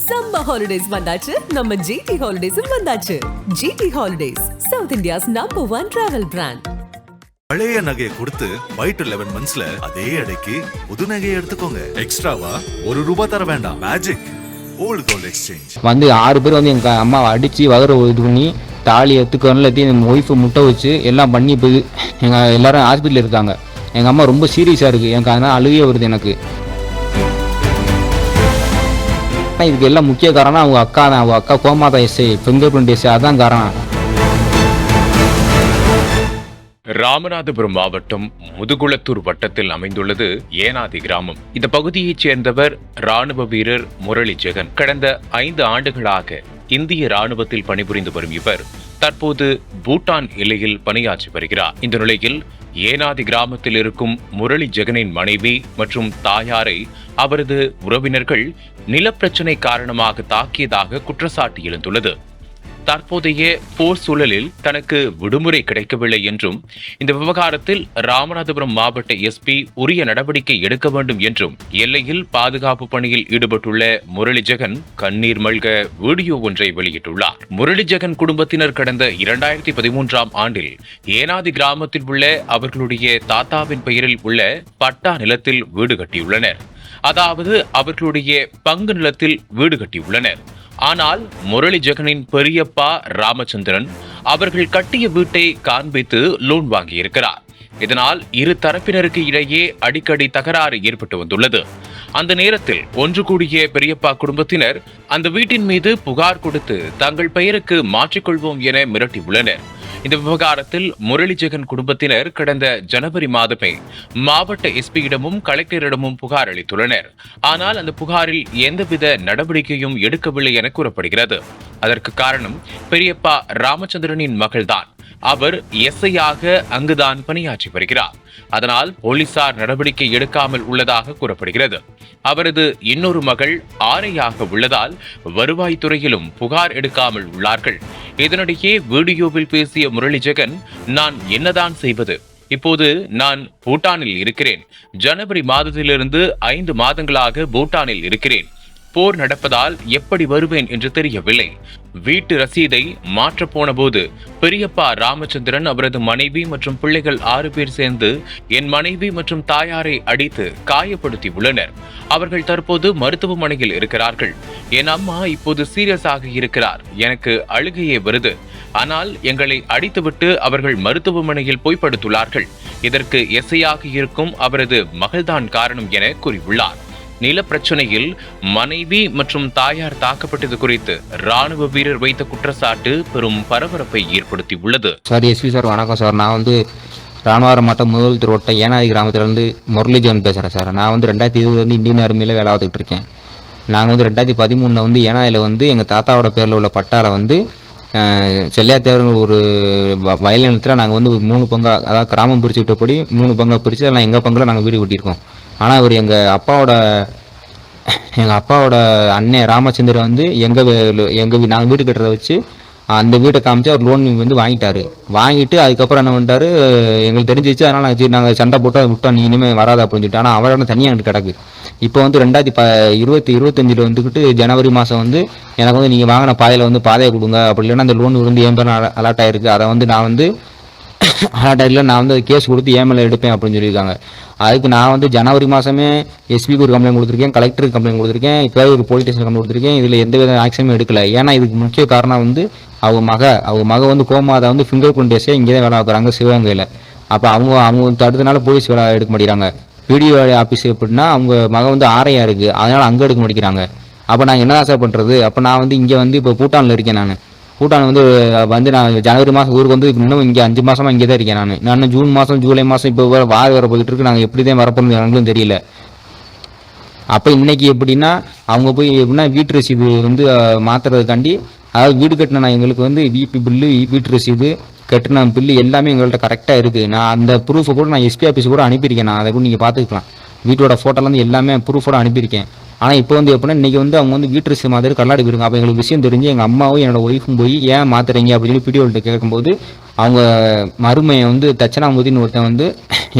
Summer holidays வந்தாச்சு, நம்ம GT Holidays வந்தாச்சு. GT Holidays, South India's #1 travel brand. பழைய நகையை கொடுத்து White 11 monthsல அதே அடைக்கு புது நகையை எடுத்துக்கோங்க. எக்ஸ்ட்ராவா ₹1 தர வேண்டாம். Magic volt gold exchange. 6 பேர் எங்க அம்மாவை அடிச்சு வகர இது பண்ணி தாலி எடுத்துக்கொண்டு என் ஒய்ஃபு முட்டை வச்சு எல்லாம் பண்ணி போய் எங்கள் எல்லாரும் ஹாஸ்பிட்டலில் இருக்காங்க. எங்கள் அம்மா ரொம்ப சீரியஸாக இருக்குது. எனக்கு அதனால் அழுகையே வருது எனக்கு. இதுக்கு எல்லாம் முக்கிய காரணம் அவங்க அக்கா தான். அவங்க அக்கா கோமாதா எஸ்ஐ, ஃபிங்கர் பிரிண்ட் எஸ்ஐ, அதான் காரணம். ராமநாதபுரம் மாவட்டம் முதுகுளத்தூர் வட்டத்தில் அமைந்துள்ளது ஏனாதி கிராமம். இந்த பகுதியைச் சேர்ந்தவர் ராணுவ வீரர் முரளி ஜெகன். கடந்த 5 ஆண்டுகளாக இந்திய ராணுவத்தில் பணிபுரிந்து வரும் இவர் தற்போது பூட்டான் எல்லையில் பணியாற்றி வருகிறார். இந்த நிலையில் ஏனாதி கிராமத்தில் இருக்கும் முரளி ஜெகனின் மனைவி மற்றும் தாயாரை அவரது உறவினர்கள் நிலப்பிரச்சினை காரணமாக தாக்கியதாக குற்றச்சாட்டு எழுந்துள்ளது. தற்போதைய போர் சூழலில் தனக்கு விடுமுறை கிடைக்கவில்லை என்றும் இந்த விவகாரத்தில் ராமநாதபுரம் மாவட்ட எஸ்பி உரிய நடவடிக்கை எடுக்க வேண்டும் என்றும் எல்லையில் பாதுகாப்பு பணியில் ஈடுபட்டுள்ள முரளி ஜெகன் கண்ணீர் மல்க வீடியோ ஒன்றை வெளியிட்டுள்ளார். முரளி ஜெகன் குடும்பத்தினர் கடந்த 2013ஆம் ஆண்டில் ஏனாதி கிராமத்தில் உள்ள அவர்களுடைய தாத்தாவின் பெயரில் உள்ள பட்டா நிலத்தில் வீடு கட்டியுள்ளனர். அதாவது அவர்களுடைய பங்கு நிலத்தில் வீடு கட்டியுள்ளனர். ஆனால் முரளி ஜெகனின் பெரியப்பா ராமச்சந்திரன் அவர்கள் கட்டிய வீட்டை காண்பித்து லோன் வாங்கியிருக்கிறார். இதனால் இரு தரப்பினருக்கு இடையே அடிக்கடி தகராறு ஏற்பட்டு வந்துள்ளது. அந்த நேரத்தில் ஒன்று கூடிய பெரியப்பா குடும்பத்தினர் அந்த வீட்டின் மீது புகார் கொடுத்து தங்கள் பெயருக்கு மாற்றிக்கொள்வோம் என மிரட்டியுள்ளனர். இந்த விவகாரத்தில் முரளி ஜெகன் குடும்பத்தினர் கடந்த ஜனவரி மாதமே மாவட்ட எஸ்பியிடமும் கலெக்டரிடமும் புகார் அளித்துள்ளனர். ஆனால் அந்த புகாரில் எந்தவித நடவடிக்கையும் எடுக்கவில்லை என கூறப்படுகிறது. அதற்கு காரணம் பெரியப்பா ராமச்சந்திரனின் மகள்தான். அவர் எஸ்ஐயாக அங்குதான் பணியாற்றி வருகிறார். அதனால் போலீசார் நடவடிக்கை எடுக்காமல் உள்ளதாக கூறப்படுகிறது. அவரது இன்னொரு மகள் ஆரையாக உள்ளதால் வருவாய்த்துறையிலும் புகார் எடுக்காமல் உள்ளார்கள். இதனிடையே வீடியோவில் பேசிய முரளி ஜெகன், நான் என்னதான் செய்வது? இப்போது நான் பூட்டானில் இருக்கிறேன். ஜனவரி மாதத்திலிருந்து 5 மாதங்களாக பூட்டானில் இருக்கிறேன். போர் நடப்பதால் எப்படி வருவேன் என்று தெரியவில்லை. வீட்டு ரசீதை மாற்ற போன போது பெரியப்பா ராமச்சந்திரன் அவரது மனைவி மற்றும் பிள்ளைகள் 6 பேர் சேர்ந்து என் மனைவி மற்றும் தாயாரை அடித்து காயப்படுத்தி உள்ளனர். அவர்கள் தற்போது மருத்துவமனையில் இருக்கிறார்கள். என் அம்மா இப்போது சீரியஸாக இருக்கிறார். எனக்கு அழுகையே வருது. ஆனால் எங்களை அடித்துவிட்டு அவர்கள் மருத்துவமனையில் போய் படுத்துள்ளார்கள். இதற்கு எஸ்ஐயாக இருக்கும் அவரது மகள்தான் காரணம் என கூறியுள்ளார். நில பிரச்சனையில் மனைவி மற்றும் தாயார் தாக்கப்பட்டது குறித்து ராணுவ வீரர் வைத்த குற்றச்சாட்டு பெரும் பரபரப்பை ஏற்படுத்தி உள்ளது. சார் எஸ்பி சார், வணக்கம் சார். நான் ராமநாதபுரம் மாவட்டம் முதுகுளத்தூர் வட்டம் ஏனாதி கிராமத்திலேருந்து முரளி ஜெகன் பேசுகிறேன் சார். நான் 2020 இந்தியன் ஆர்மியில் வேலை பார்த்துக்கிட்டு இருக்கேன். நாங்கள் 2013 ஏனாதியில் எங்கள் தாத்தாவோட பேரில் உள்ள பட்டாவில் செல்லையாத்தேவர் ஒரு வயல் நிலத்தில் நாங்கள் 3 பங்கா, அதாவது கிராமம் பிரித்து விட்டபடி 3 பங்கா பிரித்து அதெல்லாம் எங்கள் பங்கில் நாங்கள் வீடு கட்டியிருக்கோம். ஆனால் அவர் எங்கள் அப்பாவோட அண்ணன் ராமச்சந்திரன் நாங்கள் வீடு கட்டுறதை வச்சு அந்த வீட்டை காமிச்சு அவர் லோன் வாங்கிட்டு அதுக்கப்புறம் என்ன பண்ணிட்டாரு, எங்களுக்கு தெரிஞ்சிச்சு. அதனால் நாங்கள் சண்டை போட்டு அதை விட்டோம், நீ இனிமேல் வராது அப்படின்னு சொல்லிட்டு. ஆனால் அவரோட தனியாக எனக்கு கிடக்கு. இப்போ 2025 ஜனவரி மாதம் எனக்கு நீங்கள் வாங்கின பாதையை கொடுங்க, அப்படி இல்லைன்னா அந்த லோன் என் பேர் அலாட் ஆகிருக்கு. அதை நான் அலாட் நான் கேஸ் கொடுத்து ஏமேல எடுப்பேன் அப்படின்னு சொல்லியிருக்காங்க. அதுக்கு நான் ஜனவரி மாதமே எஸ்பிக்கு ஒரு கம்ப்ளைண்ட் கொடுத்துருக்கேன், கலெக்டருக்கு கம்ப்ளைண்ட் கொடுத்துருக்கேன், இப்போ ஒரு போலீஸ் ஸ்டேஷன் கம்ப்ளைண்ட் கொடுத்துருக்கேன். இதில் எந்தவித ஆக்ஷனும் எடுக்கலை. ஏன்னா இதுக்கு முக்கிய காரணம் அவங்க மக கோமாதா ஃபிங்கர் பிரிண்ட் எஸ்ஐ இங்கே தான் வேலை பார்க்குறாங்க சிவகங்கையில். அப்போ அவங்க தடுத்தனால போலீஸ் வேலை எடுக்க மாட்டேங்கிறாங்க. பிடிஓ ஆஃபீஸ் எப்படின்னா அவங்க மக ஆரையா இருக்குது, அதனால் அங்கே எடுக்க மாட்டேங்கிறாங்க. அப்போ நாங்கள் என்ன சார் பண்ணுறது? அப்போ நான் இங்கே இப்போ பூட்டானில் இருக்கேன். பூட்டான் நான் ஜனவரி மாதம் ஊருக்கு இன்னும் இங்கே 5 மாதமாக இங்கே தான் இருக்கேன். நான் ஜூன் மாதம் ஜூலை மாதம் இப்போ வர போயிட்டு இருக்கு. நாங்கள் எப்படி தான் வரப்போகிறது எங்களுக்கும் தெரியல. அப்போ இன்னைக்கு எப்படின்னா அவங்க போய் எப்படின்னா வீட்டு ரசீது மாற்றுறதுக்காண்டி, அதாவது வீடு கட்டின எங்களுக்கு விபி பில்லு, வீட்டு ரசீது கட்டின பில்லு எல்லாமே எங்கள்கிட்ட கரெக்டாக இருக்குது. நான் அந்த ப்ரூஃபை கூட நான் எஸ்பி ஆஃபீஸ் கூட அனுப்பியிருக்கேன். நான் அதை கூட நீங்கள் பார்த்துக்கலாம். வீட்டோட ஃபோட்டோலேருந்து எல்லாமே ப்ரூஃபோட அனுப்பியிருக்கேன். ஆனால் இப்போ எப்படின்னா இன்றைக்கி அவங்க வீட்டு ரசீது மாதிரி கல்லாடி போயிருங்க. அப்போ எங்களுக்கு விஷயம் தெரிஞ்சு எங்கள் அம்மாவும் என்னோட ஒய்ஃபும் போய் ஏன் மாற்றுறீங்க அப்படின்னு சொல்லி பிடிஓல்கிட்ட கேட்கும்போது அவங்க மருமையை தட்சணாமூர்த்தின்னு ஒருத்தன்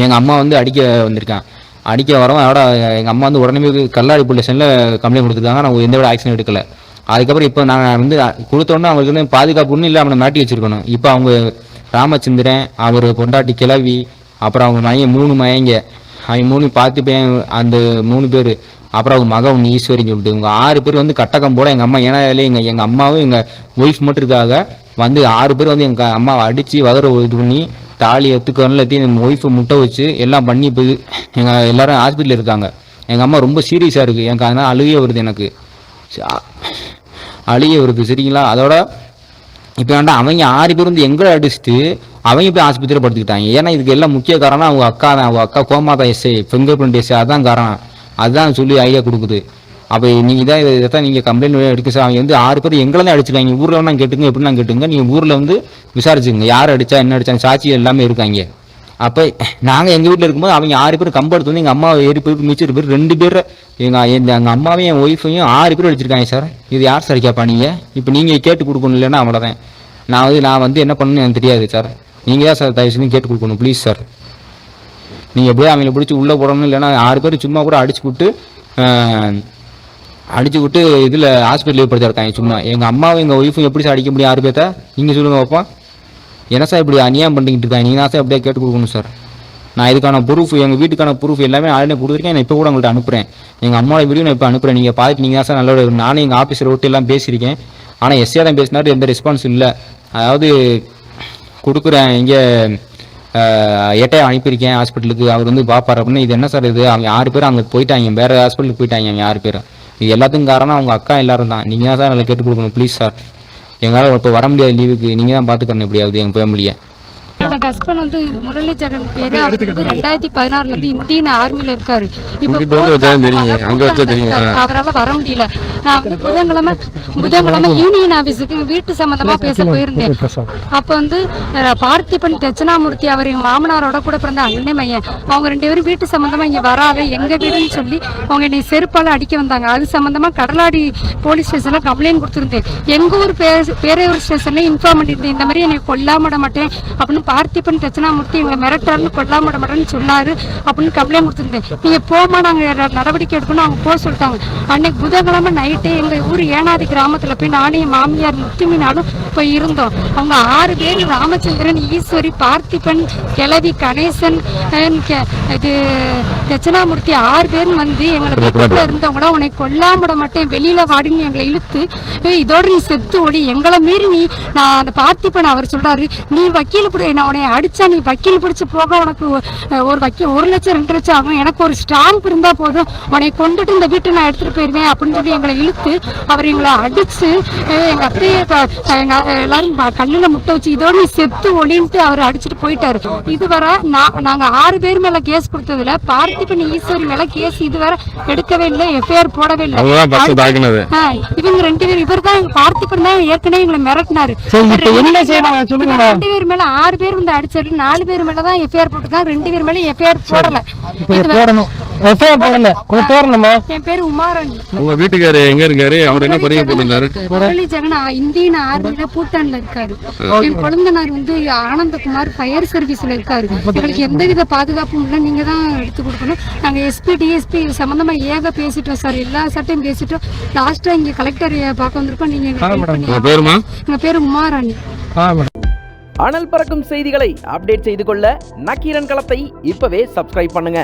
எங்கள் அம்மா அடிக்க வந்திருக்கான். அடிக்க வரவும் அதோட எங்கள் அம்மா வந்து உடனே கல்லாடி போலீஸ் ஸ்டேஷனில் கம்ப்ளைண்ட் கொடுத்துருக்காங்க. நான் எந்த விட ஆக்ஷன் எடுக்கலை. அதுக்கப்புறம் இப்போ நாங்கள் வந்து கொடுத்தோன்னே அவங்களுக்கு வந்து பாதுகாப்புன்னு இல்லை, அவனை மாட்டி வச்சுருக்கணும். இப்போ அவங்க ராமச்சந்திரன், அவர் பொண்டாட்டி கிளவி, அப்புறம் அவங்க மையன் 3 மையங்க, அவங்க 3 பார்த்து அந்த 3 பேர், அப்புறம் அவங்க மகன் ஒன்று ஈஸ்வரின்னு சொல்லிட்டு இவங்க 6 பேர் வந்து கட்டக்கம் போட எங்கள் அம்மா ஏன்னா எங்கள் அம்மாவும் எங்கள் ஒய்ஃப் மட்டும் இருக்காங்க வந்து 6 பேர் வந்து எங்கள் அம்மாவை அடித்து வதற இது பண்ணி தாலி எத்துக்கொள்ளத்தி எங்கள் ஒய்ஃபை முட்டை வச்சு எல்லாம் பண்ணி இப்போ எங்கள் எல்லோரும் ஹாஸ்பிட்டலில் இருக்காங்க. எங்கள் அம்மா ரொம்ப சீரியஸாக இருக்குது. எனக்கு அதனால் அழுகே வருது, எனக்கு அழுகே வருது. சரிங்களா? அதோட இப்போ வேண்டாம் அவங்க 6 பேர் வந்து எங்களை அடிச்சுட்டு அவங்க போய் ஆஸ்பத்திரியில் படுத்துக்கிட்டாங்க. ஏன்னா இதுக்கு எல்லாம் முக்கிய காரணம் அவங்க அக்கா தான். அவங்க அக்கா கோமாதா எஸ்ஐ, ஃபிங்கர் பிரிண்ட் எஸ்ஐ, அதுதான் காரணம். அதுதான் சொல்லி ஐடியா கொடுக்குது. அப்போ நீங்கள் தான் இதைத்தான் நீங்கள் கம்ப்ளைண்ட் எடுக்க சார். அவங்க வந்து 6 பேர் எங்களை தான் அடிச்சுக்காங்க. ஊரில் வேணா கேட்டுங்க, எப்படின்னா கேட்டுங்க. நீங்கள் ஊரில் வந்து விசாரிச்சுங்க யார் அடித்தா என்ன அடித்தாங்க, சாட்சி எல்லாமே இருக்காங்க. அப்போ நாங்கள் எங்கள் வீட்டில் இருக்கும்போது அவங்க 6 பேர் கம்பெடுத்து வந்து எங்கள் அம்மாவை ஏறி போய் மிச்சர் பேர் 2 பேர் எங்கள் அம்மாவையும் என் ஒய்ஃபையும் 6 பேர் அடிச்சிருக்காங்க சார். இது யார் சார் கேட்பா நீங்கள்? இப்போ நீங்கள் கேட்டு கொடுக்கணும். இல்லைன்னா அவ்வளோதான். நான் வந்து என்ன பண்ணணும்னு எனக்கு தெரியாது சார். நீங்கள் தான் சார் தயவு செஞ்சு கேட்டு கொடுக்கணும் ப்ளீஸ் சார். நீங்கள் எப்படியோ அவங்கள பிடிச்சி உள்ளே போடணும். இல்லைன்னா 6 பேர் சும்மா கூட அடிச்சு விட்டு இதில் ஹாஸ்பிட்டலில் படுத்திருக்காங்க சும்மா. எங்கள் அம்மாவும் எங்கள் ஒய்ஃபும் எப்படி சார் அடிக்க முடியும் 6 பேர்த்த? நீங்கள் சொல்லுங்கள் பாப்பா. என்ன சார் இப்படி அநியாயம் பண்ணிக்கிட்டு இருக்காங்க? நீங்கள் தான் சார் எப்படியா கேட்டு கொடுக்கணும் சார். நான் இதுக்கான ப்ரூஃப், எங்கள் வீட்டுக்கான ப்ரூஃப் எல்லாமே ஆல்ரெடி கொடுத்துருக்கேன். நான் இப்போ கூட உங்கள்கிட்ட அனுப்புகிறேன். எங்கள் அம்மாவோட வீடியோ நான் இப்போ அனுப்புகிறேன். நீங்கள் பார்த்துட்டு நீங்கள் தான் சார் நல்ல. நானும் எங்கள் ஆஃபீஸரை விட்டு எல்லாம் பேசியிருக்கேன். ஆனால் எஸ்ஏ தான் பேசினார், எந்த ரெஸ்பான்ஸ் இல்லை. அதாவது கொடுக்குறேன் இங்கே எட்டையை அனுப்பியிருக்கேன் ஹாஸ்பிட்டலுக்கு, அவர் வந்து பார்ப்பார் அப்படின்னு. இது என்ன சார் இது? அவங்க 6 பேர் அங்கே போயிட்டாங்க, வேறு ஹாஸ்பிட்டலுக்கு போயிட்டாங்க அவங்க 6 பேர். இது எல்லாத்துக்கும் காரணம் அவங்க அக்கா எல்லாரும் தான். நீங்கள் தான் சார் நல்லா கேட்டு கொடுக்கணும் ப்ளீஸ் சார். எங்களால் இப்போ வர முடியாது லீவுக்கு, நீங்கள் தான் பார்த்துக்கணும் எப்படியாவது எங்கள் ஃபேமிலியை. என்னோட ஹஸ்பண்ட் வந்து முரளி ஜெகன் பேரு. அவர் வந்து 2016 இந்தியன் ஆர்மியில இருக்காரு. அவரால் வர முடியல. நான் புதன்கிழமை யூனியன் ஆபீஸுக்கு வீட்டு சம்பந்தமா பேச போயிருந்தேன். அப்ப வந்து பார்த்திபன் தட்சிணாமூர்த்தி, அவர் எங்க மாமனாரோட கூட பிறந்த அண்ணன் மையன், அவங்க 2 பேரும் வீட்டு சம்பந்தமா இங்க வராத எங்க வீடுன்னு சொல்லி அவங்க என்னை செருப்பால அடிக்க வந்தாங்க. அது சம்பந்தமா கடலாடி போலீஸ் ஸ்டேஷன்ல கம்ப்ளைண்ட் கொடுத்துருந்தேன். எங்க ஊர் பேரையூர் ஸ்டேஷன்ல இன்ஃபார்ம் பண்ணிருந்தேன். இந்த மாதிரி என்னை கொல்லாம விட மாட்டேன் அப்படின்னு பார்த்திபன் தட்சிணாமூர்த்தி எங்களை மிரட்டாருன்னு கொல்லாம விட மாட்டேன்னு சொன்னாரு அப்படின்னு கம்ப்ளைண்ட் கொடுத்துருந்தேன். நீங்க போமா நாங்க நடவடிக்கை எடுக்கணும் அவங்க போக சொல்லிட்டாங்க. அன்னைக்கு புதன்கிழமை நைட்டே எங்க ஊர் ஏனாதி கிராமத்துல போய் நானே மாமியார் முத்துமினாலும் போய் இருந்தோம். அவங்க 6 பேர் ராமச்சந்திரன், ஈஸ்வரி, பார்த்திபன், கிளவி, கணேசன், இது தட்சிணாமூர்த்தி 6 பேர் வந்து எங்களை வீட்டுக்குள்ள இருந்தவங்கள உன்னை கொல்லாம விட மாட்டேன் வெளியில வாடின்னு எங்களை இழுத்து இதோட நீ செத்து ஓடி எங்களை மீறி நீ. நான் அந்த பார்த்திபன் அவர் சொல்றாரு, நீ வக்கீல் நான் உன்னை அடிச்சா நீ வக்கீல் பிடிச்சு போக உனக்கு ஒரு வக்கீல் 1 லட்சம் 2 லட்சம் ஆகும், எனக்கு ஒரு ஸ்டாம்ப் இருந்தா போதும், உன்னை கொண்டுட்டு இந்த வீட்டை நான் எடுத்துட்டு போயிருவேன் அப்படின்னு சொல்லி எங்களை இழுத்து அவர் எங்களை அடிச்சு எங்க அத்தையை எல்லாரும் கண்ணுல முட்டை வச்சு இதோட நீ செத்து ஒளின்ட்டு அவர் அடிச்சுட்டு போயிட்டாரு. இதுவரை நாங்க 6 பேர் மேல கேஸ் கொடுத்ததுல பார்த்திபன், ஈஸ்வரி மேல கேஸ் இதுவரை எடுக்கவே இல்லை, எஃப்ஐஆர் போடவே இல்லை. இவங்க 2 பேர், இவர் தான் பார்த்திபன் தான் ஏற்கனவே எங்களை மிரட்டினாரு. 2 பேர் மேல 6 பேர் வந்து அடிச்சாரு, 4 பேர் மேலதான் எஃப்ஐஆர் போட்டுருக்காங்க, 2 பேர் மேல எஃப்ஐஆர் போடல. என் பேரு உமாராணி. உங்க வீட்டுக்காரு எங்க இருக்காரு? அவர் என்ன பணியை போட்டிருந்தாரு? முரளி ஜெகன் இந்தியன் ஆர்மியில பூட்டான்ல இருக்காரு. என் குழந்தைனார் வந்து ஆனந்தகுமார் ஃபயர் சர்வீஸ்ல இருக்காரு. எங்களுக்கு எந்தவித பாதுகாப்பும் இல்லை, நீங்க தான் எடுத்து கொடுக்கணும். நாங்க எஸ்பி டிஎஸ்பி சம்பந்தமா பேசிட்டோம் சார், எல்லா சட்டையும் பேசிட்டோம். லாஸ்டா இங்க கலெக்டர் பார்க்க வந்திருக்கோம். நீங்க எங்க பேரு உமாராணி. அனல் பறக்கும் செய்திகளை அப்டேட் செய்து கொள்ள நக்கீரன் களத்தை இப்பவே சப்ஸ்கிரைப் பண்ணுங்க.